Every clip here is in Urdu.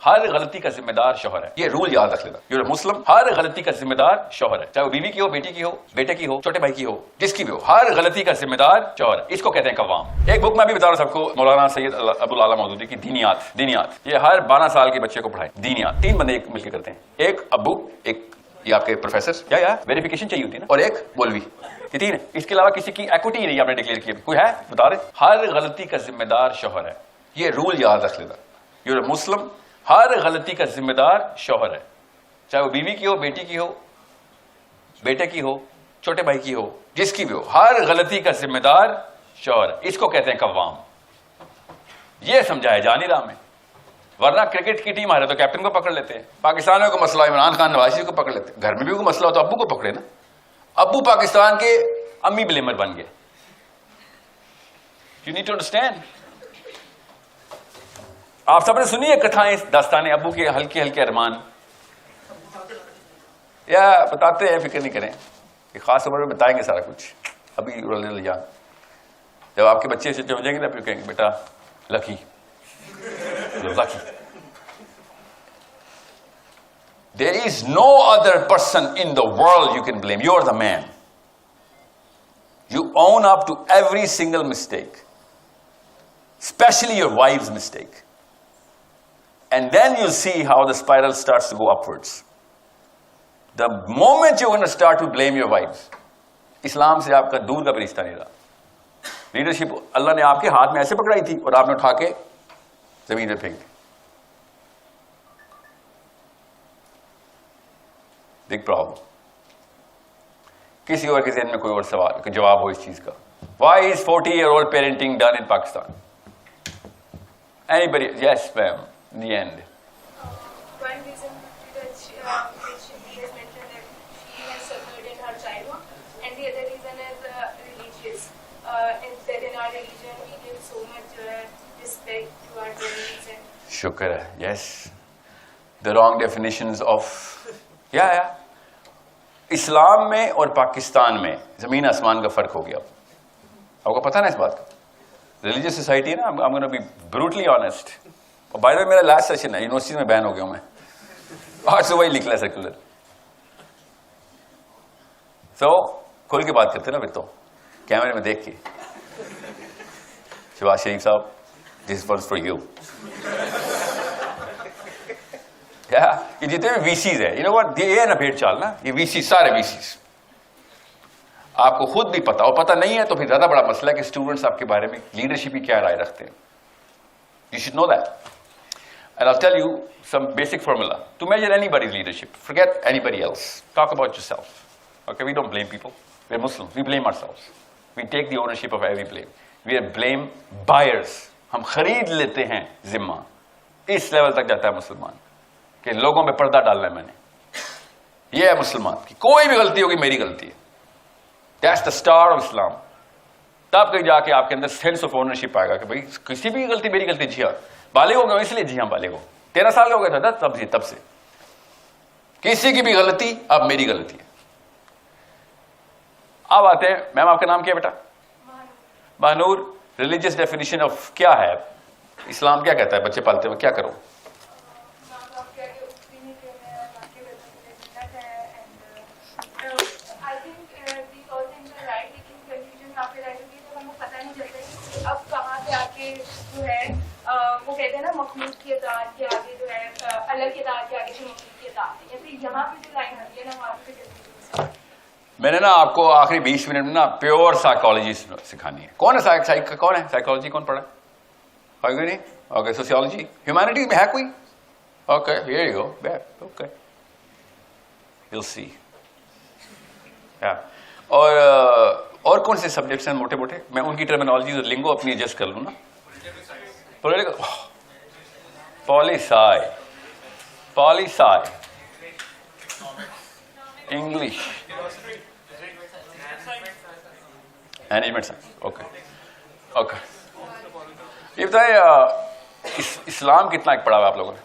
ہر غلطی کا ذمہ دار شوہر ہے. یہ رول یاد رکھ لینا. You are Muslim. ہر غلطی کا ذمہ دار شوہر ہے, چاہے وہ بیوی کی ہو, بیٹی کی ہو, بیٹے کی ہو, چھوٹے بھائی کی ہو, جس کی بھی ہو. ہر غلطی کا ذمہ دار شوہر ہے. اس کو کہتے ہیں قوام. ایک بک میں بھی بتا رہا ہوں سب کو, مولانا سید ابو العالی مودودی کی دینیات. یہ ہر 12 سال کے بچے کو پڑھائے. دینیات 3 بندے مل کے کرتے ہیں. ایک ابو, ایک یہ آپ کے پروفیسر یا ویریفیکیشن چاہیے ہوتی ہے نا, اور ایک مولوی. یہ 3 ہے. اس کے علاوہ کسی کی ایکوٹی نہیں آپ نے ڈکلیئر کی. کوئی ہے بتا رہے. ہر غلطی کا ذمہ دار شوہر ہے. یہ رول یاد رکھ لینا. You are Muslim. ہر غلطی کا ذمہ دار شوہر ہے, چاہے وہ بیوی کی ہو, بیٹی کی ہو, بیٹے کی ہو, چھوٹے بھائی کی ہو, جس کی بھی ہو. ہر غلطی کا ذمہ دار شوہر ہے. اس کو کہتے ہیں قوام. یہ سمجھایا جا نہیں رہا میں. ورنہ کرکٹ کی ٹیم آ رہے تو کیپٹن کو پکڑ لیتے ہیں. پاکستان میں کوئی مسئلہ, عمران خان نواز شریف کو پکڑ لیتے ہیں. گھر میں بھی کوئی مسئلہ ہو تو ابو کو پکڑے نا. ابو پاکستان کے امی بلیمر بن گئے. You need to understand. آپ سب نے سنی ہے کتھائیں, داستانیں ابو کے ہلکے ہلکے ارمان, یا بتاتے ہیں, فکر نہیں کریں. کہ خاص عمر میں بتائیں گے سارا کچھ. ابھی جب آپ کے بچے سے ہو جائیں گے نا, پھر کہیں گے بیٹا لکی. There is no other person in the world you can blame. You're the man. You own up to every single mistake, especially your wife's mistake. And then you'll see how the spiral starts to go upwards. The moment you're going to start to blame your wives, اسلام سے آپ کا دور کا بھی رشتہ نہیں رہا. لیڈرشپ اللہ نے آپ کے ہاتھ میں ایسے پکڑائی تھی اور آپ نے اٹھا کے زمین پہ پھینک دی. Big problem. کسی اور کے ذہن میں کوئی اور سوال کوئی جواب ہو اس چیز کا. Y is 40-year-old parenting done in Pakistan? Anybody? Yes, ma'am. In the end. One reason that she has mentioned that she has suffered in her childhood, and the other reason is religious. And that in our religion we give so much respect to our parents. شکر ہے. Yes. The wrong definitions of اسلام میں اور پاکستان میں زمین آسمان کا فرق ہو گیا. آپ کو پتا نا اس بات کا. ریلیجیس سوسائٹی ہے نا. I'm going to be brutally honest. اور بائی دا وے میرا لاسٹ سیشن ہے, یونیورسٹی میں بین ہو گیا ہوں میں. آج صبح ہی نکلا سرکولر. سو کھول کے بات کرتے نا پھر تو کیمرے میں دیکھ کے. شہباز شریف صاحب, دس ونس فار یو. یہ جتنے بھی وی سیز ہے, یہ نا بھیڑ چال نا, یہ وی سی سارے وی سیز آپ کو خود بھی پتا اور پتا نہیں ہے تو پھر زیادہ بڑا مسئلہ ہے کہ اسٹوڈنٹس آپ کے بارے میں لیڈرشپ کی کیا رائے رکھتے ہیں. You should know that. And I'll tell you some basic formula to measure anybody's leadership. Forget anybody else. Talk about yourself. Okay, we don't blame people. We're Muslims. We blame ourselves. We take the ownership of every blame. We are blame buyers. ہم خرید لیتے ہیں ذمہ. اس لیول تک جاتا ہے مسلمان کہ لوگوں میں پردہ ڈالنا ہے میں نے. یہ ہے مسلمان کی کوئی بھی غلطی ہوگی میری غلطی ہے. That's the star of Islam. تب کہیں جا کے آپ کے اندر سینس آف اونرشپ آئے گا کہ بھائی کسی بھی غلطی میری غلطی. جی ہاں بالغ ہو گئے اس لیے, جی ہاں بالغ ہو 13 سال کا ہو گیا تھا تب سے کسی کی بھی غلطی اب میری غلطی ہے. اب آتے ہیں, میم آپ کا نام کیا بیٹا؟ مہنور. ریلیجیس ڈیفینیشن آف کیا ہے, اسلام کیا کہتا ہے بچے پالتے ہوئے کیا کرو؟ وہ کہتے ہیں نا مخلوق کی اطاعت کے آگے جو ہے اللہ کی اطاعت کے آگے جو مخلوق کی اطاعت ہے, یا پھر یہاں پہ جو لائن آتی ہے نا وہاں پہ میں نے نا آپ کو آخری 20 منٹ میں نا پیور سائیکالوجی سکھانی ہے. کون ہے کون ہے سائیکالوجی کون پڑھا ہے نہیں؟ اوکے. سوشیولوجی ہیومینٹی میں ہے کوئی؟ Okay here you go. Okay you see. اور کون سے سبجیکٹس ہیں موٹے موٹے؟ میں ان کی ٹرمینالوجی اور لنگو اپنی ایڈجسٹ کر لوں نا. Poli sci English management science. Okay okay. یہ بتائیے اسلام کتنا ایک پڑھا ہوا آپ لوگوں نے؟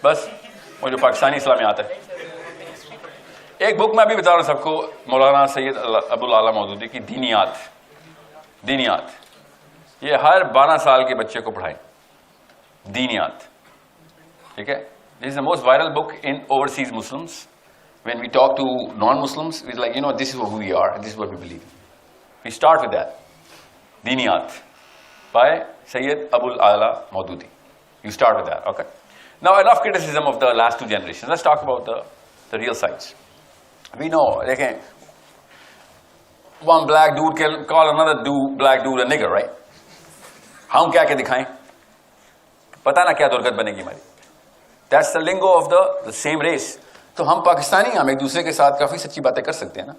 بس وہ جو پاکستانی اسلامیات ہے. ایک بک میں ابھی بتا رہا ہوں سب کو, مولانا سید ابو العالی مودودی کی دینیات. یہ ہر 12 سال کے بچے کو پڑھائیں. دینیات. ٹھیک ہے, this is the most viral book in overseas Muslims. When we talk to non-Muslims, it's like, this is who we are and this is what we believe. We start with that. Diniyat by Sayyid Abul Ala Maududi. You start with that, okay? Now enough criticism of the last two generations. Let's talk about the real sides. We know, again, one black dude can call another black dude a nigger, right? ہم کیا کہ دکھائیں, پتہ نہ کیا درگت بنے گی ہماری. That's the lingo of the same race. تو ہم پاکستانی, ہم ایک دوسرے کے ساتھ کافی سچی باتیں کر سکتے ہیں نا.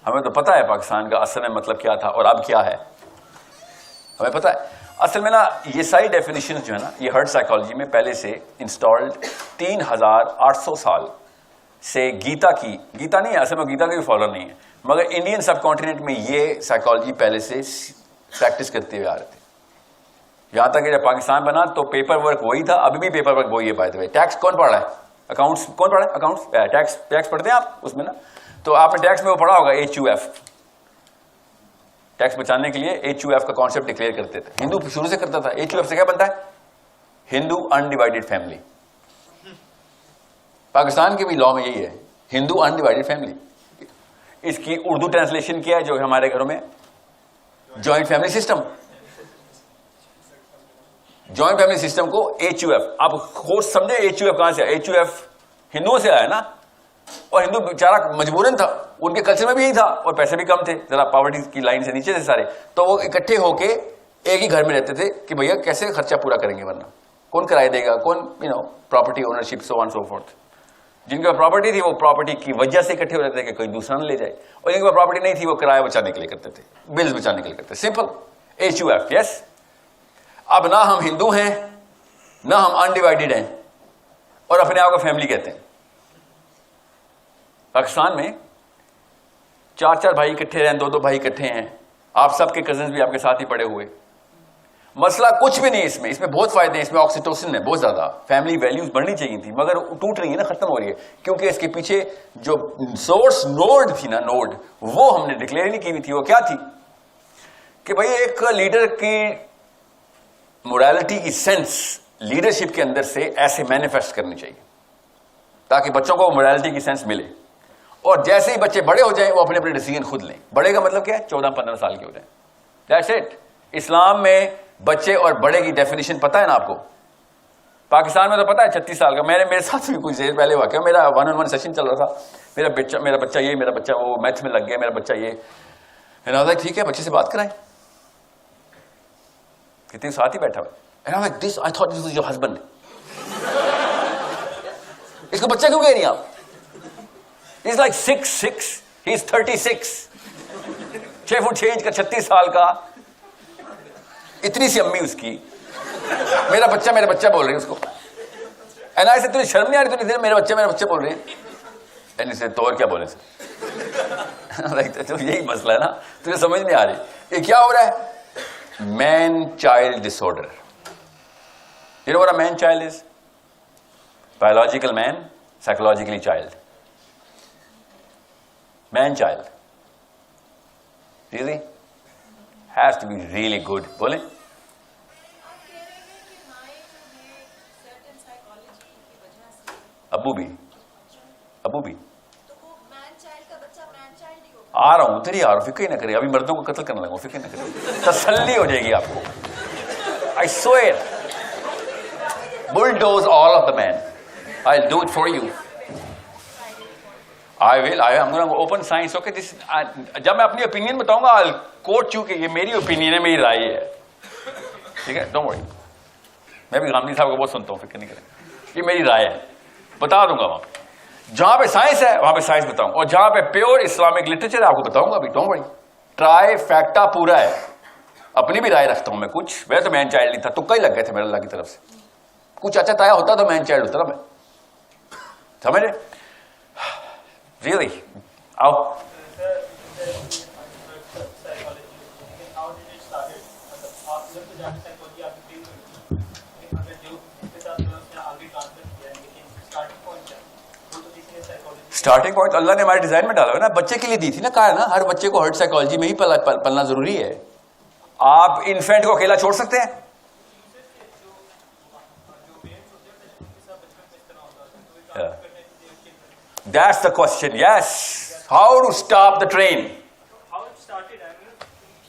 ہمیں تو پتہ ہے پاکستان کا اصل میں مطلب کیا تھا اور اب کیا ہے, ہمیں پتہ ہے. اصل میں نا یہ ساری ڈیفینیشن جو ہے نا, یہ ہرٹ سائیکالوجی میں پہلے سے انسٹالڈ 3800 سال سے گیتا نہیں ہے, اصل میں گیتا کا بھی فالوور نہیں ہے, مگر انڈین سب کانٹیننٹ میں یہ سائیکالوجی پہلے سے پریکٹس کرتے ہوئے آ رہے تھے. یہاں تک کہ جب پاکستان بنا تو پیپر ورک وہی تھا, ابھی بھی پیپر ورک وہی ہے. بائی دی وے, ٹیکس کون پڑھ رہا ہے, اکاؤنٹس کون پڑھ رہا ہے, اکاؤنٹس ٹیکس پڑھتے ہیں آپ اس میں نا. تو آپ نے ٹیکس میں وہ پڑھا ہوگا HUF, ٹیکس بچانے کے لیے HUF کا کانسیپٹ ڈکلیئر کرتے تھے. ہندو شروع سے کرتا تھا. HUF سے کیا بنتا ہے, ہندو انڈیوائڈیڈ فیملی. پاکستان کے بھی لا میں یہی ہے, ہندو انڈیوائڈیڈ فیملی. اس کی اردو ٹرانسلیشن کیا ہے جو ہمارے گھروں میں, joint family system. Joint family system کو HUF, آپ خود سمجھے HUF کہاں سے آیا. HUF ہندوؤں سے آیا نا, اور ہندو بیچارہ مجبوراً تھا, ان کے کلچر میں بھی یہی تھا, اور پیسے بھی کم تھے, ذرا پاورٹی کی لائن سے نیچے تھے سارے, تو وہ اکٹھے ہو کے ایک ہی گھر میں رہتے تھے کہ بھیا کیسے خرچہ پورا کریں گے, ورنہ کون کرایہ دے گا, کون پراپرٹی اونرشپ سو آن سو فورتھ. جن کے پاس پراپرٹی تھی وہ پراپرٹی کی وجہ سے اکٹھے ہو رہتے تھے کہ کوئی دوسرا نہ لے جائے, اور جن کے پاس پراپرٹی نہیں تھی وہ کرایہ بچانے کے لیے کرتے تھے, بلز بچانے کے لیے کرتے. Simple HUF. یس, اب نہ ہم ہندو ہیں نہ ہم انڈیوائڈیڈ ہیں, اور اپنے آپ کو فیملی کہتے ہیں. پاکستان میں 4 بھائی اکٹھے ہیں, 2 بھائی اکٹھے ہیں, آپ سب کے کزنز بھی آپ کے ساتھ ہی پڑے ہوئے. مسئلہ کچھ بھی نہیں اس میں بہت فائدے ہیں, اس میں آکسیٹوسن ہے بہت زیادہ. فیملی ویلیوز بڑھنی چاہیے تھی مگر ٹوٹ رہی ہے نا, ختم ہو رہی ہے, کیونکہ اس کے پیچھے جو سورس نوڈ تھی نا, نوڈ وہ ہم نے ڈکلیئر نہیں کی تھی. وہ کیا تھی کہ بھائی ایک لیڈر کی موریلٹی کی سینس لیڈرشپ کے اندر سے ایسے مینیفیسٹ کرنی چاہیے تاکہ بچوں کو موریلٹی کی سینس ملے, اور جیسے ہی بچے بڑے ہو جائیں وہ اپنے ڈیسیژن خود لیں. بڑے کا مطلب کیا ہے, 14-15 سال کے ہو جائیں. That's it. اسلام میں بچے اور بڑے کی ڈیفینیشن پتہ ہے نا آپ کو. پاکستان میں تو پتہ ہے 36 سال کا. میرے ساتھ بھی کچھ دیر پہلے واقعہ, میرا 1-on-1 سیشن چل رہا تھا, میرا بچہ یہ, میرا بچہ وہ میتھ میں لگ گیا, میرا بچہ یہ. ٹھیک ہے بچے سے بات کرائیں, کتنے ساتھ ہی بیٹھا ہوا. I thought this was your husband. اس کو بچہ کیوں کہہ رہی ہیں آپ. He's like 6'6", he's 36, 6 fit 6 inch کا, 36 سال کا, اتنی سی امی اس کی. میرا بچہ بول رہی ہے اس کو. And I said, تجھے شرم نہیں آ رہی, تو میرا بچہ بول رہی ہے. And he said, تو اور کیا بولے سر. تو یہی مسئلہ ہے نا, تجھے سمجھ نہیں آ رہی. یہ کیا ہو رہا ہے, man child disorder. You know what a man child is? Biological man, psychologically child. Man child. Really? Has to be really good. بولیں. ابو بھی. آ رہا ہوں, ادھر ہی آ رہا ہوں, فکر نہ کریں. ابھی مردوں کو قتل کرنے لگا, فکر نہ کریں, تسلی ہو جائے گی آپ کو. I swear. Bulldoze all of the men. I'll do it for you. I'm going to open science. Okay, جب میں اپنی opinion بتاؤں گا, I'll quote you کہ یہ میری opinion ہے, میری رائے ہے. ٹھیک ہے, don't worry. میں بھی غامدی صاحب کو بہت سنتا ہوں, فکر نہیں کریں. یہ میری رائے ہے, بتا دوں گا وہاں پہ. جہاں پہ سائنس ہے وہاں پہ سائنس بتاؤں, اور جہاں پہ پیور اسلامک لٹریچر ہے آپ کو بتاؤں گا ابھی. ڈونٹ وری, ٹرائی فیکٹا پورا ہے. اپنی بھی رائے رکھتا ہوں میں کچھ. ویسے تو مین چائلڈ نہیں تھا, تکا ہی لگ گئے تھے میرے اللہ کی طرف سے. کچھ اچھا تایا ہوتا تو مین چائلڈ ہوتا نا میں, سمجھ رہے. ریئلی آؤ. اسٹارٹنگ پوائنٹ اللہ نے ہمارے ڈیزائن میں ڈالا ہے نا, بچے کے لیے دی تھی نا, کہا ہے نا ہر بچے کو ہرٹ سائیکالوجی میں ہی پلنا ضروری ہے. آپ انفینٹ کو اکیلا چھوڑ سکتے ہیں؟ That's the question. Yes. How to stop the train? How it started, I mean,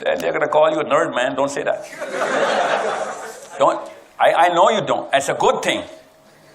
They're gonna call you a nerd, man. Don't say that. Don't. I know you don't. It's a good thing.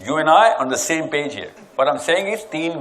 You and I on the same page here. What I'm saying is 3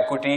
equity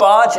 5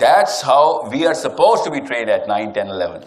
That's how we are supposed to be trained at 9, 10, 11.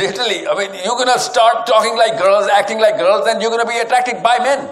Literally, I mean, you're gonna start talking like girls, acting like girls, and you're gonna be attracted by men.